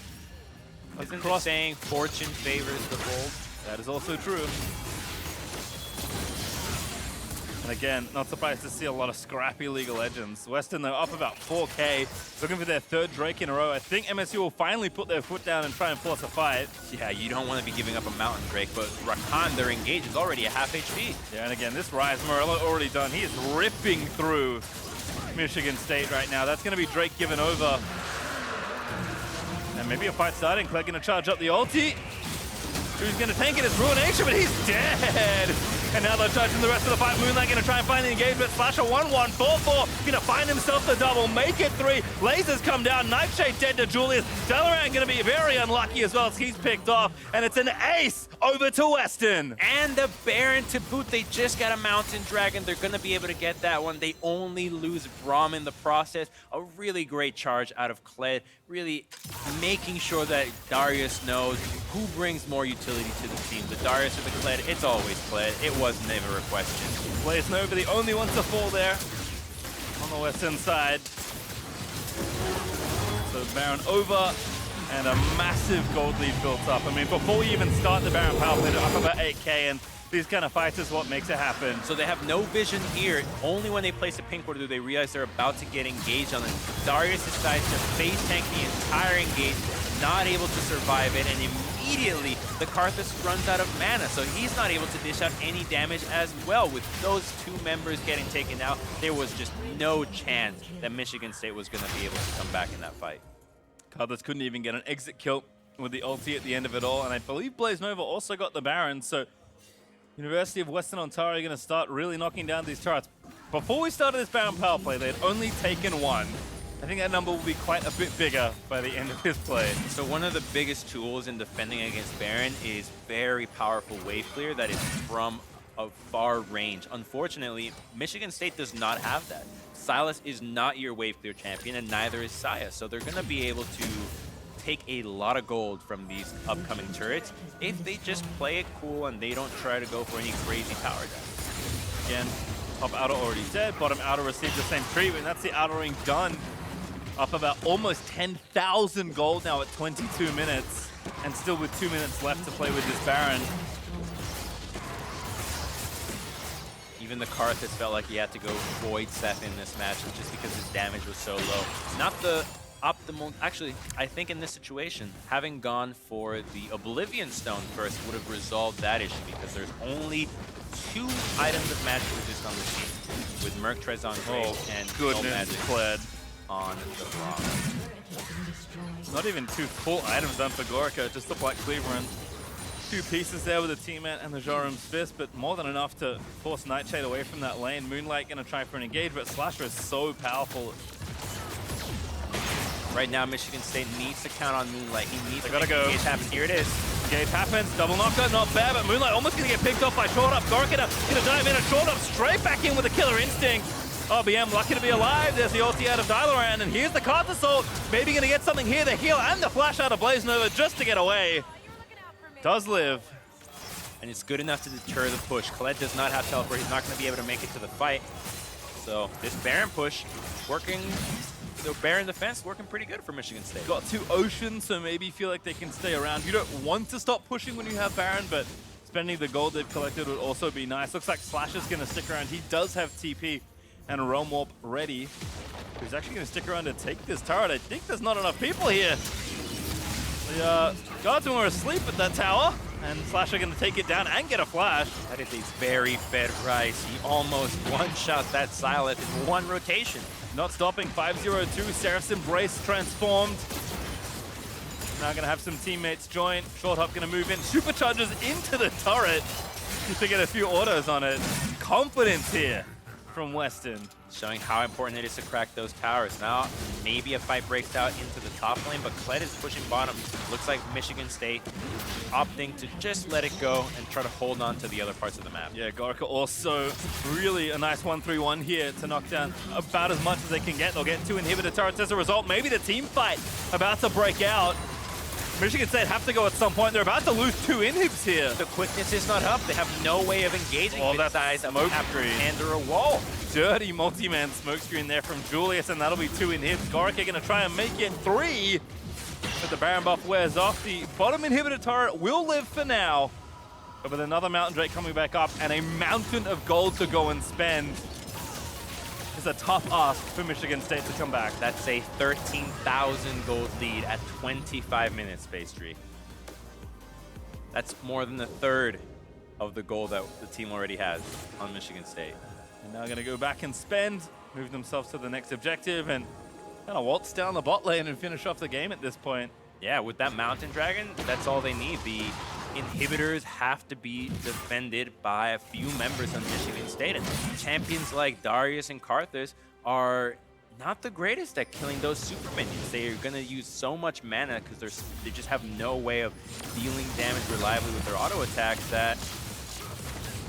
Isn't the saying fortune favors the bold? That is also true. And again, not surprised to see a lot of scrappy League of Legends. Western, though, up about 4K, looking for their 3rd Drake in a row. I think MSU will finally put their foot down and try and force a fight. Yeah, you don't want to be giving up a Mountain Drake, but Rakan, their engage, is already at half HP. Yeah, and again, this Rise, Morello already done. He is ripping through Michigan State right now. That's going to be Drake given over. And maybe a fight starting. Clegg going to charge up the ulti. Who's going to tank it? It's Ruination, but he's dead. And now they're charging the rest of the fight. Moonlight going to try and find the engagement. Slasher 1-1-4-4. Going to find himself the double. Make it 3. Lasers come down. Nightshade dead to Julius. Dalaran going to be very unlucky as well as he's picked off. And it's an ace over to Western. And the Baron to boot. They just got a Mountain Dragon. They're going to be able to get that one. They only lose Braum in the process. A really great charge out of Kled. Really making sure that Darius knows who brings more utility to the team. The Darius or the Kled, it's always Kled. It was never a question. Blaze Nova, the only one to fall there on the Western side. So Baron over, and a massive gold lead built up. I mean, before we even start the Baron power play, up about 8K, and these kind of fights is what makes it happen. So they have no vision here. Only when they place a pink ward do they realize they're about to get engaged on it. Darius decides to face tank the entire engage, not able to survive it, and immediately the Karthus runs out of mana, so he's not able to dish out any damage as well. With those two members getting taken out, there was just no chance that Michigan State was going to be able to come back in that fight. Karthus couldn't even get an exit kill with the ulti at the end of it all, and I believe Blaze Nova also got the Baron, so University of Western Ontario going to start really knocking down these turrets. Before we started this Baron power play, they had only taken one. I think that number will be quite a bit bigger by the end of this play. So one of the biggest tools in defending against Baron is very powerful wave clear that is from a far range. Unfortunately, Michigan State does not have that. Silas is not your wave clear champion, and neither is Saya, so they're going to be able to take a lot of gold from these upcoming turrets if they just play it cool and they don't try to go for any crazy tower damage. Again, top outer already dead, bottom outer received the same treatment. That's the outer ring done. Up about almost 10,000 gold now at 22 minutes, and still with 2 minutes left to play with this Baron. Even the Karthus felt like he had to go Void Seth in this match just because his damage was so low. Not the optimal, actually, I think in this situation, having gone for the Oblivion Stone first would have resolved that issue because there's only 2 items of magic resist on the team with Merc Trez on Drake and goodness, no magic Kled on the Braum. Not even 2 full items done for Gorica, just the Black Cleaver and 2 pieces there with the Teammate and the Jorum's Fist, but more than enough to force Nightshade away from that lane. Moonlight gonna try for an engage, but Slasher is so powerful. Right now, Michigan State needs to count on Moonlight. He needs to gotta make go. engage happen. Here it is. Engage happens, double knocker, not bad, but Moonlight almost gonna get picked off by Short Up. Gorica gonna dive in and Short Up straight back in with a Killer Instinct. OBM lucky to be alive. There's the ulti out of Dylaran, and here's the Karthus Assault. Maybe gonna get something here. The heal and the flash out of Blaze Nova just to get away. Does live. And it's good enough to deter the push. Kled does not have teleport. He's not going to be able to make it to the fight. So this Baron push working, the Baron defense working pretty good for Michigan State. Got 2 Oceans, so maybe feel like they can stay around. You don't want to stop pushing when you have Baron, but spending the gold they've collected would also be nice. Looks like Slash is going to stick around. He does have TP and Realm Warp ready. He's actually going to stick around to take this turret. I think there's not enough people here. The Guardsmen were asleep at that tower, and Slash are going to take it down and get a flash. That is a very fed Rice. He almost one-shot that Silas in 1 rotation. Not stopping, 5-0-2, Seraph's Embrace transformed. Now going to have some teammates join. Short Hop going to move in, supercharges into the turret just to get a few autos on it. Confidence here from Western. Showing how important it is to crack those towers. Now, maybe a fight breaks out into the top lane, but Kled is pushing bottom. Looks like Michigan State opting to just let it go and try to hold on to the other parts of the map. Yeah, Gorica also really a nice 1-3-1 here to knock down about as much as they can get. They'll get 2 inhibitor turrets as a result. Maybe the team fight about to break out. Michigan State have to go at some point. They're about to lose 2 inhibs here. The quickness is not up. They have no way of engaging that's size smoke screen under a wall. Dirty multi-man smoke screen there from Julius, and that'll be 2 inhibs. Gorica gonna try and make it 3. But the Baron buff wears off. The bottom inhibitor turret will live for now. But with another Mountain Drake coming back up and a mountain of gold to go and spend, it's a tough ask for Michigan State to come back. That's a 13,000 gold lead at 25 minutes, Space Tree. That's more than a third of the gold that the team already has on Michigan State. And now gonna go back and spend, move themselves to the next objective, and kind of waltz down the bot lane and finish off the game at this point. Yeah, with that Mountain Dragon, that's all they need. The inhibitors have to be defended by a few members on Michigan State. And champions like Darius and Karthus are not the greatest at killing those super minions. They are going to use so much mana because they just have no way of dealing damage reliably with their auto attacks that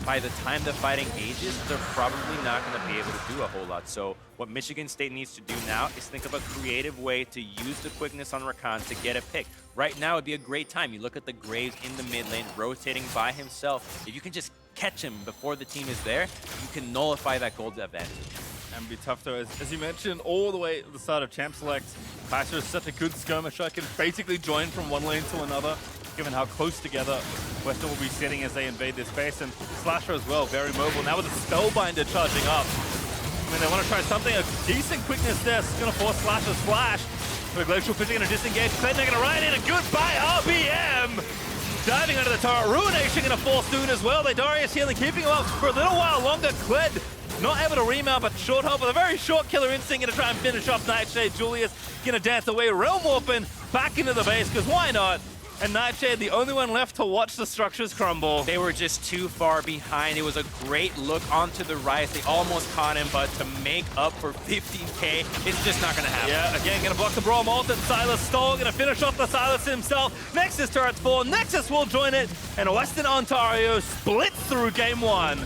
by the time the fight engages, they're probably not going to be able to do a whole lot. So what Michigan State needs to do now is think of a creative way to use the quickness on Rakan to get a pick. Right now would be a great time. You look at the Graves in the mid lane, rotating by himself. If you can just catch him before the team is there, you can nullify that gold advantage. And be tough though, as you mentioned, all the way at the start of Champ Select, Kaiser is such a good skirmisher, can basically join from one lane to another, given how close together Western will be sitting as they invade this base, and Slasher as well, very mobile. Now with the Spellbinder charging up. I mean, they want to try something, a decent quickness there. It's going to force Slasher's flash. The Glacial Fishing going to disengage. Kled going to ride in, and goodbye RBM! Diving under the turret. Ruination going to fall soon as well. They Darius healing, keeping him up for a little while longer. Kled not able to remount, but Short Hop with a very short Killer Instinct going to try and finish off Nightshade. Julius going to dance away, Realm Warping back into the base, because why not? And Nightshade, the only one left to watch the structures crumble. They were just too far behind. It was a great look onto the rise. They almost caught him, but to make up for 15K, it's just not going to happen. Yeah, again, going to block the Brawl Molten. Silas Stoll going to finish off the Silas himself. Nexus turrets fall. Nexus will join it. And Western Ontario splits through game one.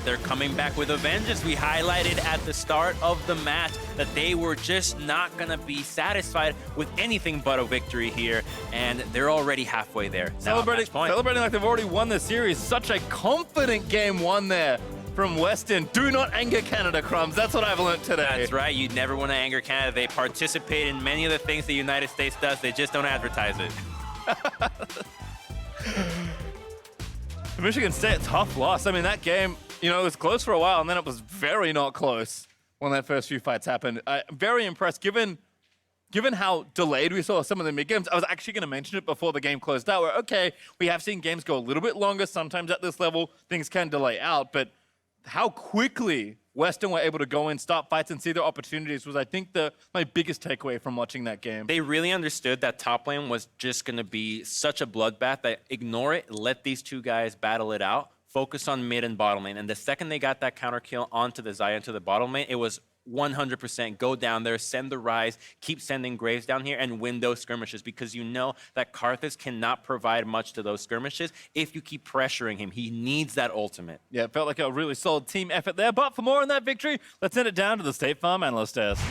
They're coming back with a vengeance. We highlighted at the start of the match that they were just not going to be satisfied with anything but a victory here, and they're already halfway there. Celebrating like they've already won the series. Such a confident game one there from Western. Do not anger Canada, Crumbs. That's what I've learned today. That's right. You never want to anger Canada. They participate in many of the things the United States does. They just don't advertise it. Michigan State, tough loss. I mean, that game, you know, it was close for a while, and then it was very not close when that first few fights happened. Very impressed, given how delayed we saw some of the mid-games. I was actually going to mention it before the game closed out, where, okay, we have seen games go a little bit longer. Sometimes at this level, things can delay out, but how quickly Western were able to go in, stop fights, and see their opportunities was, I think, my biggest takeaway from watching that game. They really understood that top lane was just going to be such a bloodbath that ignore it, let these two guys battle it out, focus on mid and bottom lane. And the second they got that counter kill onto the Xayah, into the bottom lane, it was 100% go down there, send the Rise, keep sending Graves down here, and win those skirmishes, because you know that Karthus cannot provide much to those skirmishes if you keep pressuring him. He needs that ultimate. Yeah, it felt like a really solid team effort there. But for more on that victory, let's send it down to the State Farm analyst desk.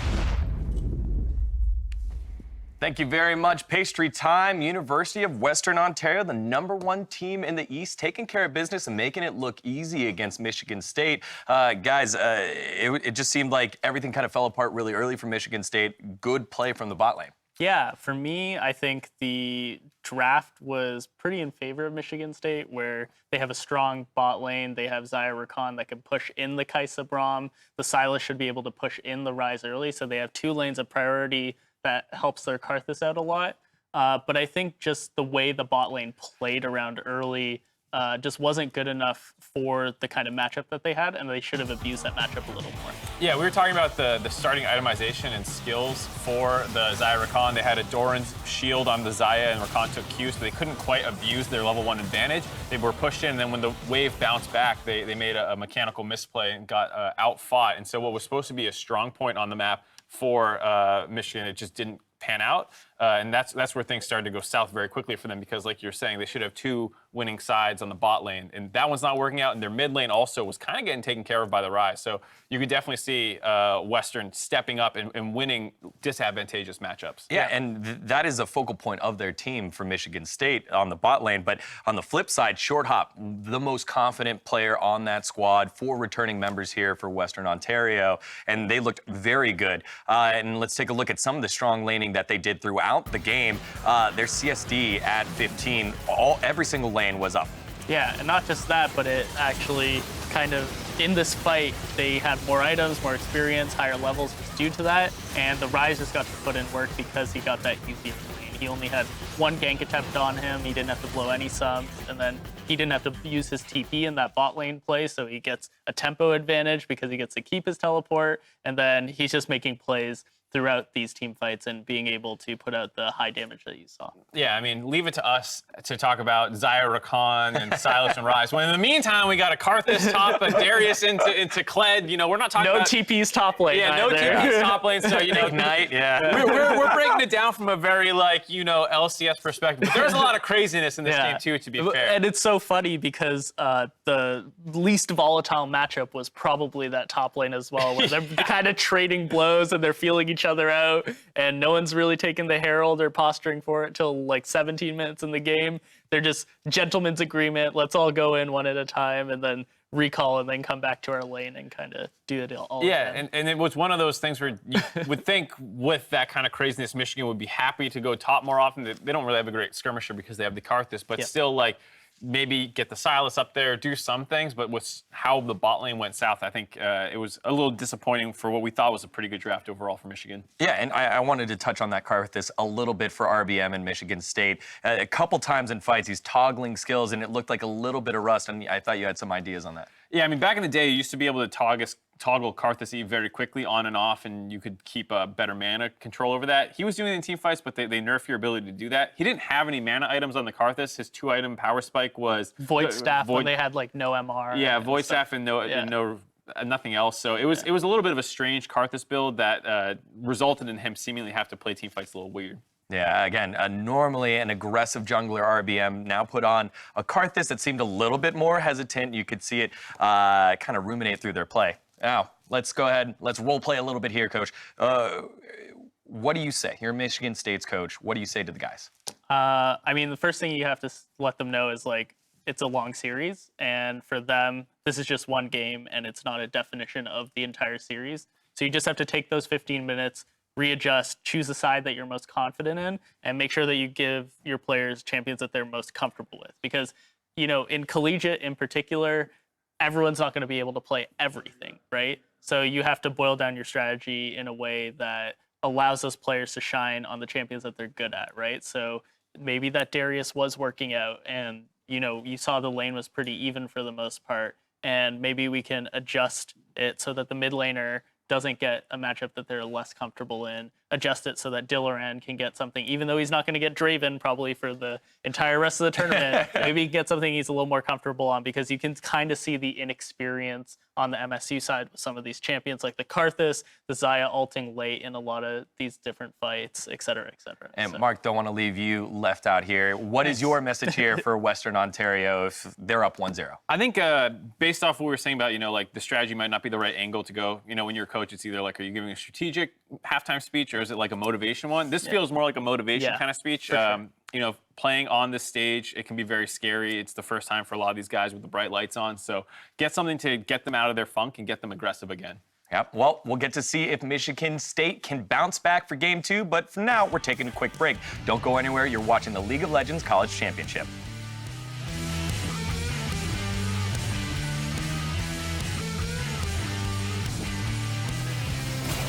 Thank you very much. Pastry time. University of Western Ontario, the #1 team in the East, taking care of business and making it look easy against Michigan State. Guys, it just seemed like everything kind of fell apart really early for Michigan State. Good play from the bot lane. Yeah, for me, I think the draft was pretty in favor of Michigan State, where they have a strong bot lane. They have Xayah Rakan that can push in the Kaisa Braum. The Silas should be able to push in the Rise early, so they have 2 lanes of priority that helps their Karthus out a lot. But I think just the way the bot lane played around early just wasn't good enough for the kind of matchup that they had, and they should have abused that matchup a little more. Yeah, we were talking about the starting itemization and skills for the Xayah Rakan. They had a Doran's shield on the Xayah, and Rakan took Q, so they couldn't quite abuse their level 1 advantage. They were pushed in, and then when the wave bounced back, they made a mechanical misplay and got out-fought. And so what was supposed to be a strong point on the map for Michigan, it just didn't pan out, and that's where things started to go south very quickly for them, because like you're saying, they should have 2 winning sides on the bot lane, and that one's not working out, and their mid lane also was kind of getting taken care of by the Rise. So you could definitely see Western stepping up and winning disadvantageous matchups. Yeah, and that is a focal point of their team for Michigan State on the bot lane. But on the flip side, Short Hop, the most confident player on that squad, 4 returning members here for Western Ontario, and they looked very good. And let's take a look at some of the strong laning that they did throughout the game. Their CSD at 15, every single lane was up. Yeah, and not just that, but it actually kind of, in this fight, they had more items, more experience, higher levels just due to that, and the Rise just got to put in work because he got that easy lane. He only had 1 gank attempt on him, he didn't have to blow any subs, and then he didn't have to use his TP in that bot lane play, so he gets a tempo advantage because he gets to keep his teleport, and then he's just making plays throughout these team fights and being able to put out the high damage that you saw. Yeah, I mean, leave it to us to talk about Xayah Rakan and Silas and Rise. When in the meantime, we got a Karthus top, a Darius into Kled. You know, we're not talking about... No TP's top lane. Yeah, no TP's top lane, so, you know... Ignite, yeah. We're breaking it down from a very, like, you know, LCS perspective. But there's a lot of craziness in this game, too, to be fair. And it's so funny because the least volatile matchup was probably that top lane as well, where they're kind of trading blows and they're feeling each other out, and no one's really taking the Herald or posturing for it till like 17 minutes in the game. They're just gentleman's agreement. Let's all go in one at a time and then recall and then come back to our lane and kind of do it all again. And it was one of those things where you would think with that kind of craziness, Michigan would be happy to go top more often. They don't really have a great skirmisher because they have the Karthus, but still, like, maybe get the Silas up there, do some things, but with how the bot lane went south, I think it was a little disappointing for what we thought was a pretty good draft overall for Michigan. Yeah, and I wanted to touch on that Karthus a little bit for RBM and Michigan State. A couple times in fights, he's toggling skills, and it looked like a little bit of rust, and I thought you had some ideas on that. Yeah, I mean, back in the day, you used to be able to toggle Karthus E very quickly on and off, and you could keep a better mana control over that. He was doing it in team fights, but they nerf your ability to do that. He didn't have any mana items on the Karthus. His 2-item power spike was Void Staff when they had like no MR. Yeah, Void Staff and nothing else. So it was a little bit of a strange Karthus build that resulted in him seemingly have to play team fights a little weird. Yeah, again, normally an aggressive jungler RBM now put on a Karthus that seemed a little bit more hesitant. You could see it kind of ruminate through their play. Now, let's go ahead. Let's role play a little bit here, Coach. What do you say? You're Michigan State's coach. What do you say to the guys? I mean, the first thing you have to let them know is like it's a long series, and for them, this is just one game, and it's not a definition of the entire series. So you just have to take those 15 minutes, readjust, choose a side that you're most confident in, and make sure that you give your players champions that they're most comfortable with. Because, you know, in collegiate in particular, everyone's not going to be able to play everything, right? So you have to boil down your strategy in a way that allows those players to shine on the champions that they're good at, right? So maybe that Darius was working out and, you know, you saw the lane was pretty even for the most part, and maybe we can adjust it so that the mid laner doesn't get a matchup that they're less comfortable in, adjust it so that Dillaran can get something, even though he's not going to get Draven probably for the entire rest of the tournament, maybe he can get something he's a little more comfortable on, because you can kind of see the inexperience on the MSU side with some of these champions like the Karthus, the Xayah ulting late in a lot of these different fights, et cetera, et cetera. And so, Mark, don't want to leave you left out here. What is your message here for Western Ontario if they're up 1-0? I think based off what we were saying about, you know, like the strategy might not be the right angle to go. You know, when you're a coach, it's either like, are you giving a strategic halftime speech or is it like a motivation one? This feels more like a motivation kind of speech. Sure. You know, playing on this stage, it can be very scary. It's the first time for a lot of these guys with the bright lights on. So get something to get them out of their funk and get them aggressive again. Yep. Well, we'll get to see if Michigan State can bounce back for Game 2. But for now, we're taking a quick break. Don't go anywhere. You're watching the League of Legends College Championship.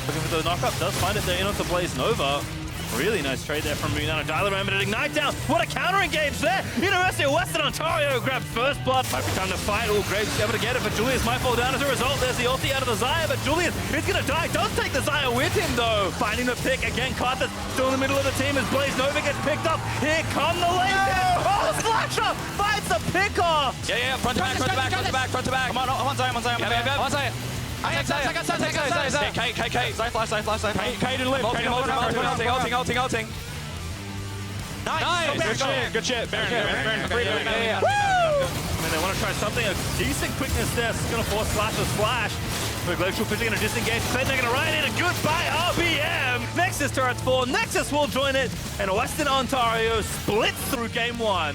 Looking for the knockup, does find it there in onto Blaze Nova. Really nice trade there from Munana. Dialer but it ignite down. What a counter engage there. University of Western Ontario grabs first blood. Might be time to fight. Oh, Graves able to get it, but Julius might fall down as a result. There's the ulti out of the Xayah, but Julius is going to die. Does take the Xayah with him, though. Finding the pick. Again, Karthus still in the middle of the team as Blaze Nova gets picked up. Here come the lane. Oh, Slasher finds the pick off. Yeah, front to back, front to back, front to back, front to back. Come on, on Xayah, on Xayah. Yeah, on Xayah. I got Xayah. K. Flash. K didn't live. Ulting. Nice. Good shit. Baron. Woo! And they want to try something. A decent quickness there. It's going to force Slash's flash. The Glacial Fishing going to disengage. Then they're going to ride in. A goodbye, RBM. Nexus turrets fall. Nexus will join it. And Western Ontario splits through Game 1.